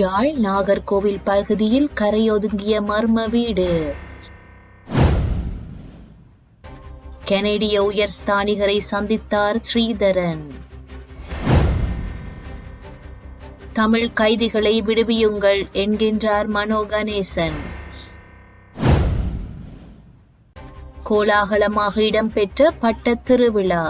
யாழ் நாகர்கோவில் பகுதியில் கரையொதுங்கிய மர்ம வீடு. கனேடிய உயர்ஸ்தானிகரை சந்தித்தார் ஸ்ரீதரன். தமிழ் கைதிகளை விடுவியுங்கள் என்கின்றார் மனோ கணேசன். கோலாகலமாக இடம்பெற்ற பட்டத் திருவிழா.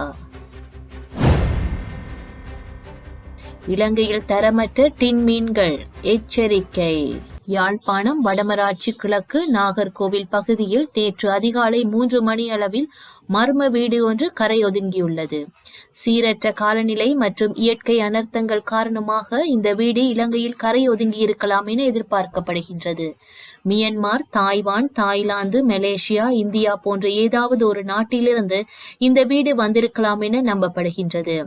இலங்கையில் தரமற்ற டின் மீன்கள் எச்சரிக்கை. யாழ்ப்பாணம் வடமராட்சி கிழக்கு நாகர்கோவில் பகுதியில் நேற்று அதிகாலை 3 மணி அளவில் மர்ம வீடு ஒன்று கரையொதுங்கியுள்ளது. சீரற்ற காலநிலை மற்றும் இயற்கை அனர்த்தங்கள் காரணமாக இந்த வீடு இலங்கையில் கரையொதுங்கி இருக்கலாம் என எதிர்பார்க்கப்படுகின்றது. Myanmar, Taiwan, Thailand, Malaysia, India போன்ற ஏதாவது ஒரு நாட்டிலிருந்து இந்த வீடு வந்திருக்கலாம் என நம்பப்படுகின்றது.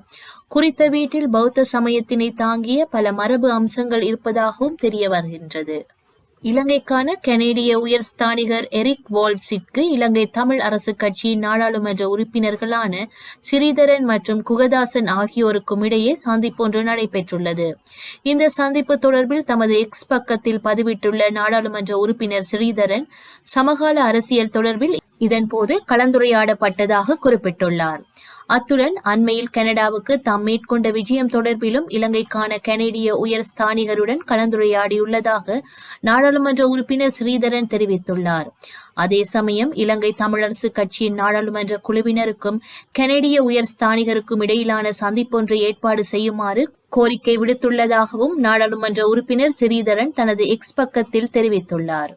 குறித்த வீட்டில் பௌத்த சமயத்தினை தாங்கிய பல மரபு அம்சங்கள் இருப்பதாகவும் தெரிய வருகின்றது. இலங்கைக்கான கனேடிய உயர்ஸ்தானிகர் எரிக் வால்ப்ஸிற்கு இலங்கை தமிழ் அரசு கட்சியின் நாடாளுமன்ற உறுப்பினர்களான ஸ்ரீதரன் மற்றும் குகதாசன் ஆகியோருக்கும் இடையே சந்திப்பொன்று நடைபெற்றுள்ளது. இந்த சந்திப்பு தொடர்பில் தமது எக்ஸ் பக்கத்தில் பதிவிட்டுள்ள நாடாளுமன்ற உறுப்பினர் ஸ்ரீதரன் சமகால அரசியல் தொடர்பில் இதன்போது கலந்துரையாடப்பட்டதாக குறிப்பிட்டுள்ளார். அத்துடன் அண்மையில் கனடாவுக்கு தாம் மேற்கொண்ட விஜயம் தொடர்பிலும் இலங்கைக்கான கனேடிய உயர்ஸ்தானிகருடன் கலந்துரையாடியுள்ளதாக நாடாளுமன்ற உறுப்பினர் ஸ்ரீதரன் தெரிவித்துள்ளார். அதே சமயம் இலங்கை தமிழரசு கட்சியின் நாடாளுமன்ற குழுவினருக்கும் கனேடிய உயர்ஸ்தானிகருக்கும் இடையிலான சந்திப்பொன்றை ஏற்பாடு செய்யுமாறு கோரிக்கை விடுத்துள்ளதாகவும் நாடாளுமன்ற உறுப்பினர் ஸ்ரீதரன் தனது எக்ஸ் பக்கத்தில் தெரிவித்துள்ளார்.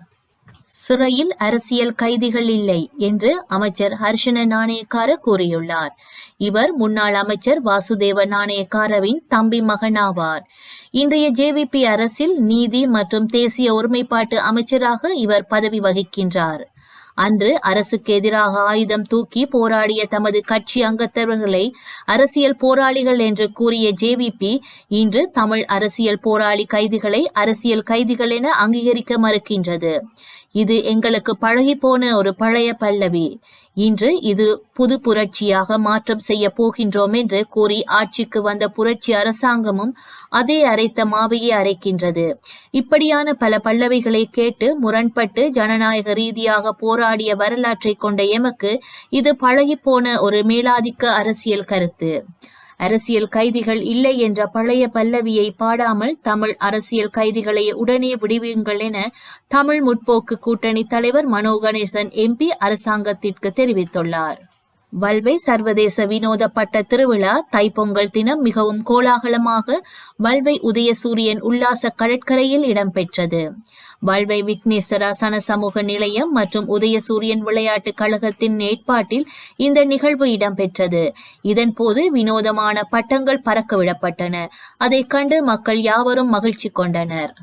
சிறையில் அரசியல் கைதிகள் இல்லை என்று அமைச்சர் ஹர்ஷன நாணயக்கார கூறியுள்ளார். இவர் முன்னாள் அமைச்சர் வாசுதேவ நாணயக்காரவின் தம்பி மகனாவார். இன்றைய ஜேவிபி அரசில் நீதி மற்றும் தேசிய ஒருமைப்பாட்டு அமைச்சராக இவர் பதவி வகிக்கின்றார். அன்று அரசுக்கு எதிராக ஆயுதம் தூக்கி போராடிய தமது கட்சி அங்கத்தவர்களை அரசியல் போராளிகள் என்று கூறிய ஜேவிபி இன்று தமிழ் அரசியல் போராளி கைதிகளை அரசியல் கைதிகள் என அங்கீகரிக்க மறுக்கின்றது. இது எங்களுக்கு பழகி போன ஒரு பழைய பல்லவி. இன்று இது புது புரட்சியாக மாற்றம் செய்ய போகின்றோம் என்று கூறி ஆட்சிக்கு வந்த புரட்சி அரசாங்கமும் அதே அரைத்த மாவையே அரைக்கின்றது. இப்படியான பல பல்லவிகளை கேட்டு முரண்பட்டு ஜனநாயக ரீதியாக போராடிய வரலாற்றை கொண்ட எமக்கு இது பழகி போன ஒரு மேலாதிக்க அரசியல் கருத்து. அரசியல் கைதிகள் இல்லை என்ற பழைய பல்லவியை பாடாமல் தமிழ் அரசியல் கைதிகளை உடனே விடுவியுங்கள் என தமிழ் முற்போக்கு கூட்டணி தலைவர் மனோ கணேசன் எம்பி அரசாங்கத்திற்கு தெரிவித்துள்ளார். வல்வை சர்வதேச வினோத பட்ட திருவிழா தைப்பொங்கல் தினம் மிகவும் கோலாகலமாக வல்வை உதயசூரியன் உல்லாச கடற்கரையில் இடம்பெற்றது. வல்வை விக்னேஸ்வரா சன சமூக நிலையம் மற்றும் உதயசூரியன் விளையாட்டு கழகத்தின் ஏற்பாட்டில் இந்த நிகழ்வு இடம்பெற்றது. இதன்போது வினோதமான பட்டங்கள் பறக்கவிடப்பட்டன. அதை கண்டு மக்கள் யாவரும் மகிழ்ச்சி கொண்டனர்.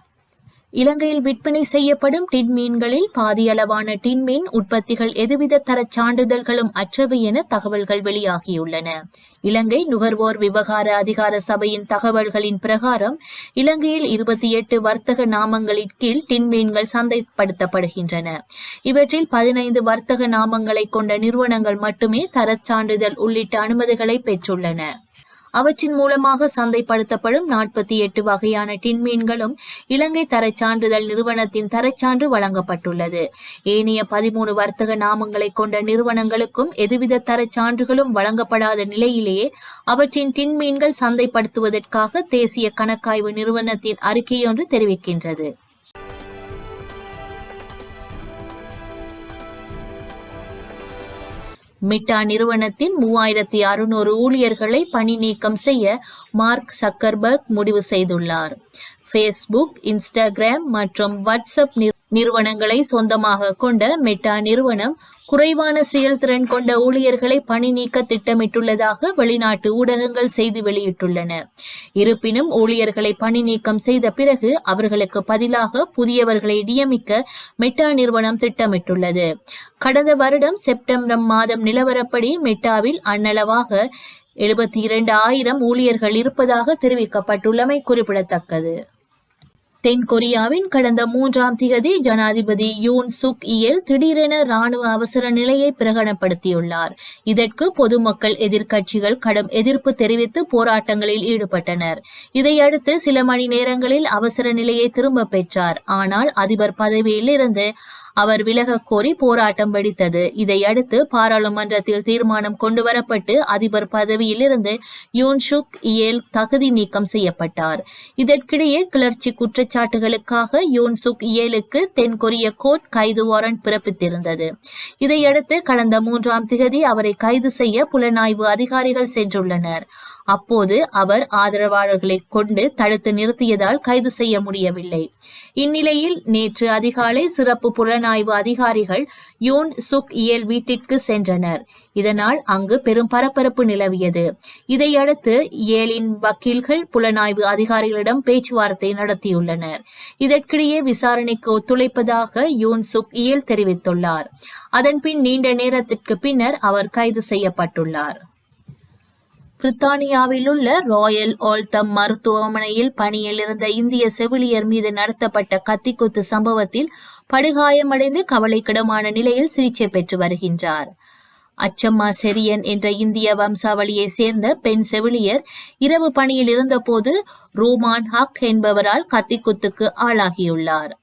இலங்கையில் விற்பனை செய்யப்படும் டின் மீன்களில் பாதியளவான டின் மீன் உற்பத்திகள் எதுவித தரச் சான்றிதழ்களும் அற்றவை என தகவல்கள் வெளியாகியுள்ளன. இலங்கை நுகர்வோர் விவகார அதிகார சபையின் தகவல்களின் பிரகாரம் இலங்கையில் 28 வர்த்தக நாமங்களின் கீழ் டின் மீன்கள் சந்தைப்படுத்தப்படுகின்றன. இவற்றில் 15 வர்த்தக நாமங்களை கொண்ட நிறுவனங்கள் மட்டுமே தரச் சான்றிதழ் உள்ளிட்ட அனுமதிகளை பெற்றுள்ளன. அவற்றின் மூலமாக சந்தைப்படுத்தப்படும் 48 வகையான டின் மீன்களும் இலங்கை தரச் சான்றிதழ் நிறுவனத்தின் தரச்சான்று வழங்கப்பட்டுள்ளது. ஏனைய 13 வர்த்தக நாமங்களை கொண்ட நிறுவனங்களுக்கும் எதுவித தரச் சான்றுகளும் வழங்கப்படாத நிலையிலேயே அவற்றின் டின் மீன்கள் சந்தைப்படுத்துவதற்காக தேசிய கணக்காய்வு நிறுவனத்தின் அறிக்கையொன்று தெரிவிக்கின்றது. மிட்டா நிறுவனத்தின் 3600 ஊழியர்களை பணி நீக்கம் செய்ய மார்க் சக்கர்பர்க் முடிவு செய்துள்ளார். ஃபேஸ்புக், இன்ஸ்டாகிராம் மற்றும் வாட்ஸ்அப் நிறுவனங்களை சொந்தமாக கொண்ட மெட்டா நிறுவனம் குறைவான செயல்திறன் கொண்ட ஊழியர்களை பணி நீக்க திட்டமிட்டுள்ளதாக வெளிநாட்டு ஊடகங்கள் செய்தி வெளியிட்டுள்ளன. இருப்பினும் ஊழியர்களை பணி நீக்கம் செய்த பிறகு அவர்களுக்கு பதிலாக புதியவர்களை நியமிக்க மெட்டா நிறுவனம் திட்டமிட்டுள்ளது. கடந்த வருடம் செப்டம்பர் மாதம் நிலவரப்படி மெட்டாவில் அண்ணளவாக 72,000 ஊழியர்கள் இருப்பதாக தெரிவிக்கப்பட்டுள்ளமை குறிப்பிடத்தக்கது. தென்கொரியாவின் கடந்த 3ஆம் திகதி ஜனாதிபதி யூன் சுக் இயல் திடீரென ராணுவ அவசர நிலையை பிரகடனப்படுத்தியுள்ளார். இதற்கு பொதுமக்கள் எதிர்க்கட்சிகள் கடும் எதிர்ப்பு தெரிவித்து போராட்டங்களில் ஈடுபட்டனர். இதையடுத்து சில மணி நேரங்களில் அவசர நிலையை திரும்ப பெற்றார். ஆனால் அதிபர் பதவியில் இருந்து அவர் விலகக் கோரி போராட்டம் வெடித்தது. இதையடுத்து பாராளுமன்றத்தில் தீர்மானம் கொண்டுவரப்பட்டு அதிபர் பதவியில் இருந்து யூன் சுக் இயல் தகுதி நீக்கம் செய்யப்பட்டார். இதற்கிடையே கிளர்ச்சி குற்றச்சாட்டுகளுக்காக யூன் சுக் இயலுக்கு தென்கொரிய கோர்ட் கைது வாரண்ட் பிறப்பித்திருந்தது. இதையடுத்து கடந்த 3ஆம் திகதி அவரை கைது செய்ய புலனாய்வு அதிகாரிகள் சென்றுள்ளனர். அப்போது அவர் ஆதரவாளர்களை கொண்டு தடுத்து நிறுத்தியதால் கைது செய்ய முடியவில்லை. இந்நிலையில் நேற்று அதிகாலை சிறப்பு புலனாய்வு அதிகாரிகள் யூன் சுக் இயல் வீட்டிற்கு சென்றனர். இதனால் அங்கு பெரும் பரபரப்பு நிலவியது. இதையடுத்து இயலின் வக்கீல்கள் புலனாய்வு அதிகாரிகளிடம் பேச்சுவார்த்தை நடத்தியுள்ளனர். இதற்கிடையே விசாரணைக்கு ஒத்துழைப்பதாக யூன் சுக் இயல் தெரிவித்துள்ளார். அதன்பின் நீண்ட நேரத்திற்கு பின்னர் அவர் கைது செய்யப்பட்டுள்ளார். பிரித்தானியாவில் உள்ள ராயல் ஆல்தம் மருத்துவமனையில் பணியில் இருந்த இந்திய செவிலியர் மீது நடத்தப்பட்ட கத்திக்குத்து சம்பவத்தில் படுகாயமடைந்து கவலைக்கிடமான நிலையில் சிகிச்சை பெற்று வருகின்றார். அச்சம்மா செரியன் என்ற இந்திய வம்சாவளியை சேர்ந்த பெண் செவிலியர் இரவு பணியில் இருந்தபோது ரூமான் ஹக் என்பவரால் கத்திக்குத்துக்கு ஆளாகியுள்ளார்.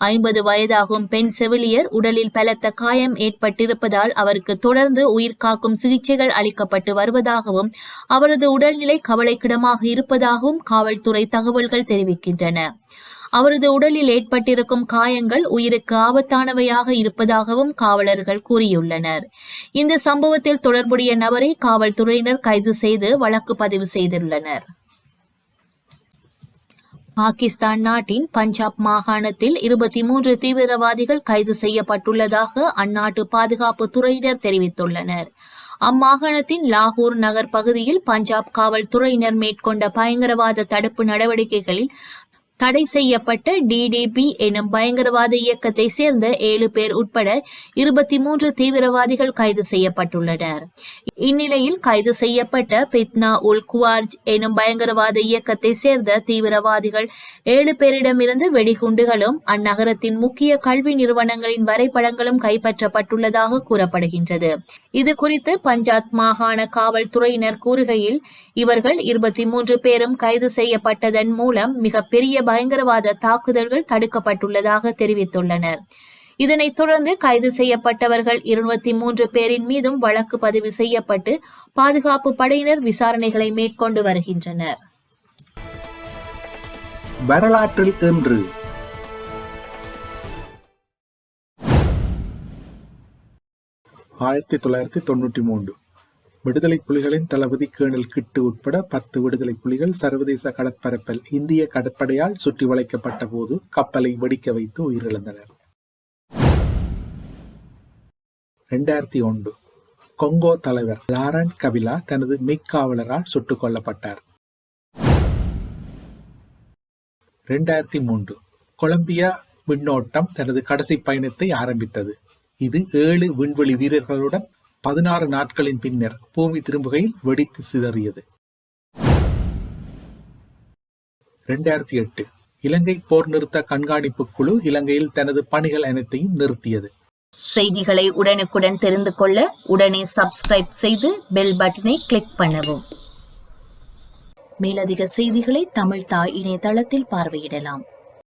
50 வயதாகும் பெண் செவிலியர் உடலில் பலத்த காயம் ஏற்பட்டிருப்பதால் அவருக்கு தொடர்ந்து உயிர்காக்கும் சிகிச்சைகள் அளிக்கப்பட்டு வருவதாகவும் அவரது உடல்நிலை கவலைக்கிடமாக இருப்பதாகவும் காவல்துறை தகவல்கள் தெரிவிக்கின்றன. அவரது உடலில் ஏற்பட்டிருக்கும் காயங்கள் உயிருக்கு ஆபத்தானவையாக இருப்பதாகவும் காவலர்கள் கூறியுள்ளனர். இந்த சம்பவத்தில் தொடர்புடைய நபரை காவல்துறையினர் கைது செய்து வழக்கு பதிவு செய்துள்ளனர். பாகிஸ்தான் நாட்டின் பஞ்சாப் மாகாணத்தில் 23 தீவிரவாதிகள் கைது செய்யப்பட்டுள்ளதாக அந்நாட்டு பாதுகாப்பு துறையினர் தெரிவித்துள்ளனர். அம்மாகாணத்தின் லாகூர் நகர் பகுதியில் பஞ்சாப் காவல்துறையினர் மேற்கொண்ட பயங்கரவாத தடுப்பு நடவடிக்கைகளில் தடை செய்யப்பட்ட டிடிபி எனும் பயங்கரவாத இயக்கத்தை சேர்ந்த 7 பேர் உட்பட 23 தீவிரவாதிகள் கைது செய்யப்பட்டுள்ளனர். இந்நிலையில் கைது செய்யப்பட்ட பித்னா உல் குவார்ஜ் எனும் பயங்கரவாத இயக்கத்தை சேர்ந்த தீவிரவாதிகள் 7 பேரிடமிருந்து வெடிகுண்டுகளும் அந்நகரத்தின் முக்கிய கல்வி நிறுவனங்களின் வரைபடங்களும் கைப்பற்றப்பட்டுள்ளதாக கூறப்படுகின்றது. இது குறித்து பஞ்சாப் மாகாண காவல்துறையினர் கூறுகையில், இவர்கள் 23 பேரும் கைது செய்யப்பட்டதன் மூலம் மிகப்பெரிய பயங்கரவாத தாக்குதல்கள் தடுக்கப்பட்டுள்ளதாக தெரிவித்துள்ளனர். இதனைத் தொடர்ந்து கைது செய்யப்பட்டவர்கள் 23 பேரின் மீதும் வழக்கு பதிவு செய்யப்பட்டு பாதுகாப்பு படையினர் விசாரணைகளை மேற்கொண்டு வருகின்றனர். வரலாற்றில் இன்று 1993 விடுதலை புலிகளின் தளபதி கேர்னல் கிட்டு உட்பட 10 விடுதலை புலிகள் சர்வதேச கடற்பரப்பில் இந்திய கடற்படையால் சுற்றி வளைக்கப்பட்ட போது கப்பலை வெடிக்க வைத்து உயிரிழந்தனர். 2001 கொங்கோ தலைவர் லாரன்ட் கபிலா தனது மெய்க்காவலரால் சுட்டுக் கொல்லப்பட்டார். 2003 கொலம்பியா விண்ணோட்டம் தனது கடைசி பயணத்தை ஆரம்பித்தது. இது 7 விண்வெளி வீரர்களுடன் 16 நாட்களின் பின்னர் பூமி திரும்புகையில் வெடித்து சிதறியது. 2008 இலங்கை போர் நிறுத்த கண்காணிப்பு குழு இலங்கையில் தனது பணிகள் அனைத்தையும் நிறுத்தியது. செய்திகளை உடனுக்குடன் தெரிந்து கொள்ள உடனே சப்ஸ்கிரைப் செய்து பெல் பட்டனை கிளிக் பண்ணவும். மேலதிக செய்திகளை தமிழ் தாய் இணையதளத்தில் பார்வையிடலாம்.